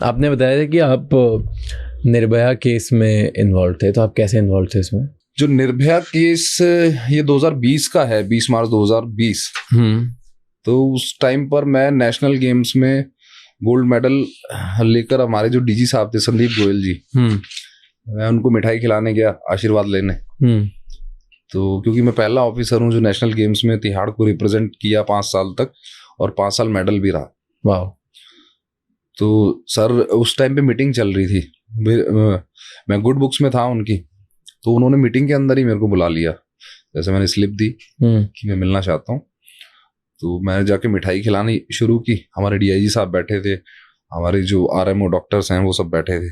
आपने बताया था कि आप निर्भया केस में इन्वॉल्व थे, तो आप कैसे इन्वॉल्व थे इसमें? जो निर्भया केस ये 2020 का है, 20 मार्च 2020। तो उस टाइम पर मैं नेशनल गेम्स में गोल्ड मेडल लेकर, हमारे जो डीजी साहब थे संदीप गोयल जी, मैं उनको मिठाई खिलाने गया, आशीर्वाद लेने। तो क्योंकि मैं पहला ऑफिसर हूँ जो नेशनल गेम्स में तिहाड़ को रिप्रेजेंट किया 5 साल तक, और 5 साल मेडल भी रहा। वाह। तो सर उस टाइम पे मीटिंग चल रही थी, मैं गुड बुक्स में था उनकी, तो उन्होंने मीटिंग के अंदर ही मेरे को बुला लिया। जैसे मैंने स्लिप दी कि मैं मिलना चाहता हूँ, तो मैंने जाके मिठाई खिलानी शुरू की। हमारे डीआईजी साहब बैठे थे, हमारे जो आरएमओ डॉक्टर्स हैं वो सब बैठे थे।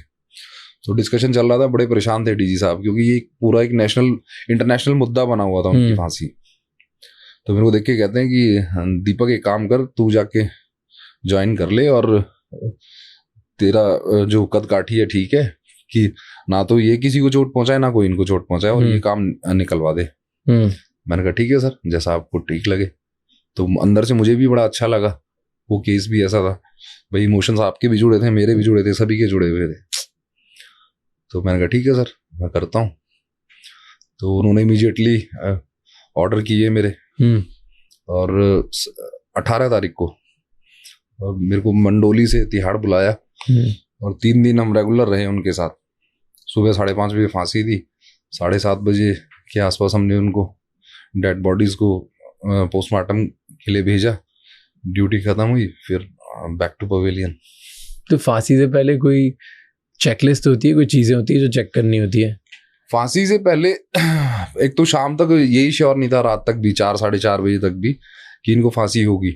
तो डिस्कशन चल रहा था, बड़े परेशान थे डीजी साहब, क्योंकि ये पूरा एक इंटरनेशनल मुद्दा बना हुआ था उनकी फांसी। तो मेरे को देख के कहते हैं कि दीपक एक काम कर, तू जाके ज्वाइन कर ले, और तेरा जो कद काठी है ठीक है कि ना तो ये किसी को चोट पहुंचाए ना कोई इनको चोट पहुंचाए, और ये काम निकलवा दे। मैंने कहा ठीक है सर, जैसा आपको ठीक लगे। तो अंदर से मुझे भी बड़ा अच्छा लगा। वो केस भी ऐसा था भाई, इमोशंस आपके भी जुड़े थे, मेरे भी जुड़े थे, सभी के जुड़े हुए थे। तो मैंने कहा ठीक है सर, मैं करता हूँ। तो उन्होंने इमीडिएटली ऑर्डर किए मेरे, और 18 तारीख को मेरे को मंडोली से तिहाड़ बुलाया, और 3 दिन हम रेगुलर रहे उनके साथ। सुबह 5:30 बजे फांसी दी, 7:30 बजे के आसपास हमने उनको डेड बॉडीज को पोस्टमार्टम के लिए भेजा। ड्यूटी खत्म हुई, फिर बैक टू पवेलियन। तो फांसी से पहले कोई चेकलिस्ट होती है, कोई चीज़ें होती है जो चेक करनी होती है? फांसी से पहले एक तो शाम तक यही श्योर नहीं था, रात तक भी 4 साढ़े 4 बजे तक भी, कि इनको फांसी होगी।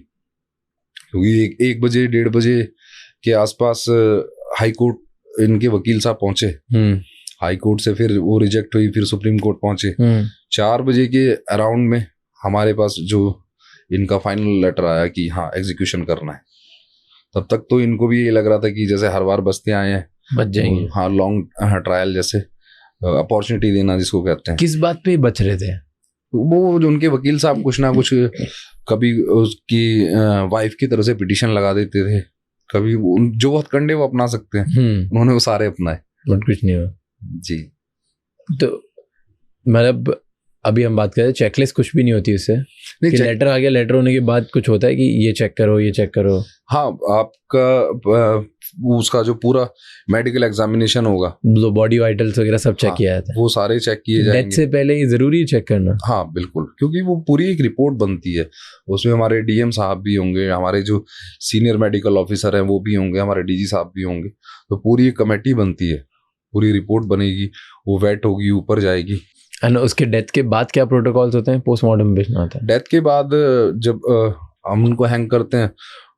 क्योंकि 1 बजे 1:30 बजे के आसपास हाई कोर्ट इनके वकील साहब पहुंचे, हाई कोर्ट से फिर वो रिजेक्ट हुई, फिर सुप्रीम कोर्ट पहुंचे। 4 बजे के अराउंड में हमारे पास जो इनका फाइनल लेटर आया कि हाँ एग्जीक्यूशन करना है। तब तक तो इनको भी ये लग रहा था कि जैसे हर बार बचते आए हैं, बच जाएंगे। हाँ, लॉन्ग ट्रायल जैसे अपॉर्चुनिटी देना जिसको कहते हैं। किस बात पे बच रहे थे वो? जो उनके वकील साहब कुछ ना कुछ, कभी उसकी वाइफ की तरफ से पिटीशन लगा देते थे, कभी जो बहुत कंडे वो अपना सकते हैं, उन्होंने वो सारे अपनाए, बट कुछ नहीं हुआ जी। तो मतलब अभी हम बात करें चेकलिस्ट, कुछ भी नहीं होती उससे कि लेटर आ गया, लेटर होने के बाद कुछ होता है कि ये चेक करो, ये चेक करो? हाँ, आपका उसका जो पूरा मेडिकल एग्जामिनेशन होगा, जो बॉडी वाइटल्स वगैरह सब चेक किया जाता है, वो सारे चेक किए जाएंगे। डेथ से पहले ये जरूरी है चेक करना? हाँ बिल्कुल, क्योंकि वो पूरी एक रिपोर्ट बनती है, उसमें हमारे डीएम साहब भी होंगे, हमारे जो सीनियर मेडिकल ऑफिसर हैं वो भी होंगे, हमारे डीजी साहब भी होंगे। तो पूरी एक कमेटी बनती है, पूरी रिपोर्ट बनेगी, वो वेट होगी, ऊपर जाएगी। एंड उसके डेथ के बाद क्या प्रोटोकॉल्स होते हैं? पोस्टमार्टम भेजना होता है। डेथ के बाद जब हम उनको हैंग करते हैं,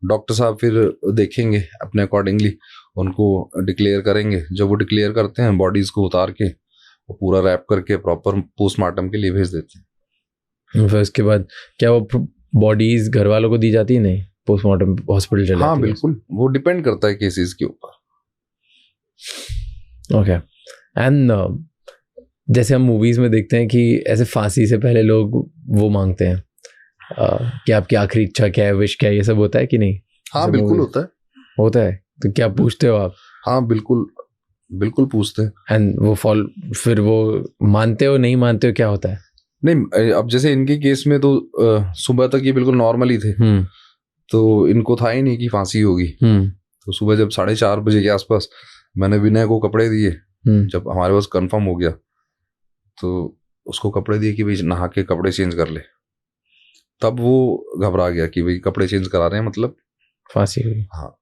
डॉक्टर साहब फिर देखेंगे अपने अकॉर्डिंगली, उनको डिक्लेयर करेंगे। जब वो डिक्लेयर करते हैं, बॉडीज को उतार के वो पूरा रैप करके प्रॉपर पोस्टमार्टम के लिए भेज देते हैं। फिर उसके बाद क्या वो बॉडीज घर वालों को दी जाती है? नहीं, पोस्टमार्टम हॉस्पिटल चले जाती है? हाँ बिल्कुल, वो डिपेंड करता है केसेस के ऊपर। ओके। एंड जैसे हम मूवीज में देखते हैं कि ऐसे फांसी से पहले लोग वो मांगते हैं कि आपकी आखिरी इच्छा क्या है, विश क्या है, ये सब होता है कि नहीं? हाँ बिल्कुल होता है। तो क्या पूछते हो आप? हाँ बिल्कुल पूछते हैं। एंड वो फिर वो मानते हो, नहीं मानते हो, क्या होता है? नहीं, अब जैसे इनके केस में तो सुबह तक ये बिल्कुल नॉर्मल ही थे, तो इनको था ही नहीं कि फांसी होगी। तो सुबह जब 4:30 बजे के आसपास मैंने विनय को कपड़े दिए, जब हमारे पास कंफर्म हो गया, तो उसको कपड़े दिए कि भाई नहा के कपड़े चेंज कर ले। तब वो घबरा गया कि भाई कपड़े चेंज करा रहे हैं, मतलब फांसी हुई। हाँ।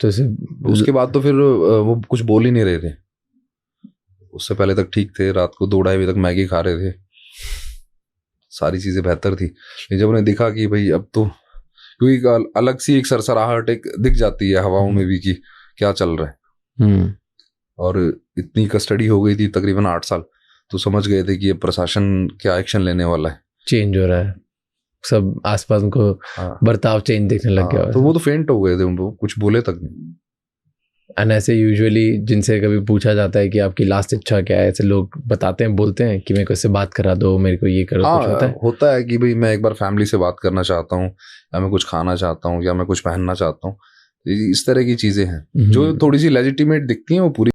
तो उसके बाद तो फिर वो कुछ बोल ही नहीं रहे थे। उससे पहले तक ठीक थे, रात को 2-2:30 बजे तक मैगी खा रहे थे, सारी चीजें बेहतर थी। लेकिन जब उन्हें दिखा कि भाई अब तो, क्योंकि अलग सी एक सरसराहट एक दिख जाती है हवाओं में भी कि क्या चल रहा है। और इतनी कस्टडी हो गई थी तकरीबन 8 साल, तो समझ गए थे कि ये प्रशासन क्या एक्शन लेने वाला है, चेंज हो रहा है, सब आसपास उनको बर्ताव चेंज दिखने लग गया। तो वो तो फेंट हो गए थे, उनको कुछ बोले तक नहीं। एंड ऐसे यूजुअली जिनसे कभी पूछा जाता है कि आपकी लास्ट इच्छा क्या है, ऐसे लोग बताते हैं, बोलते हैं कि मेरे को इससे बात करा दो, मेरे को ये करो। कुछ होता है कि भाई मैं एक बार फैमिली से बात करना चाहता हूँ, या मैं कुछ खाना चाहता हूँ, या मैं कुछ पहनना चाहता हूँ। इस तरह की चीजें हैं जो थोड़ी सी लेजिटिमेट दिखती हैं, वो पूरी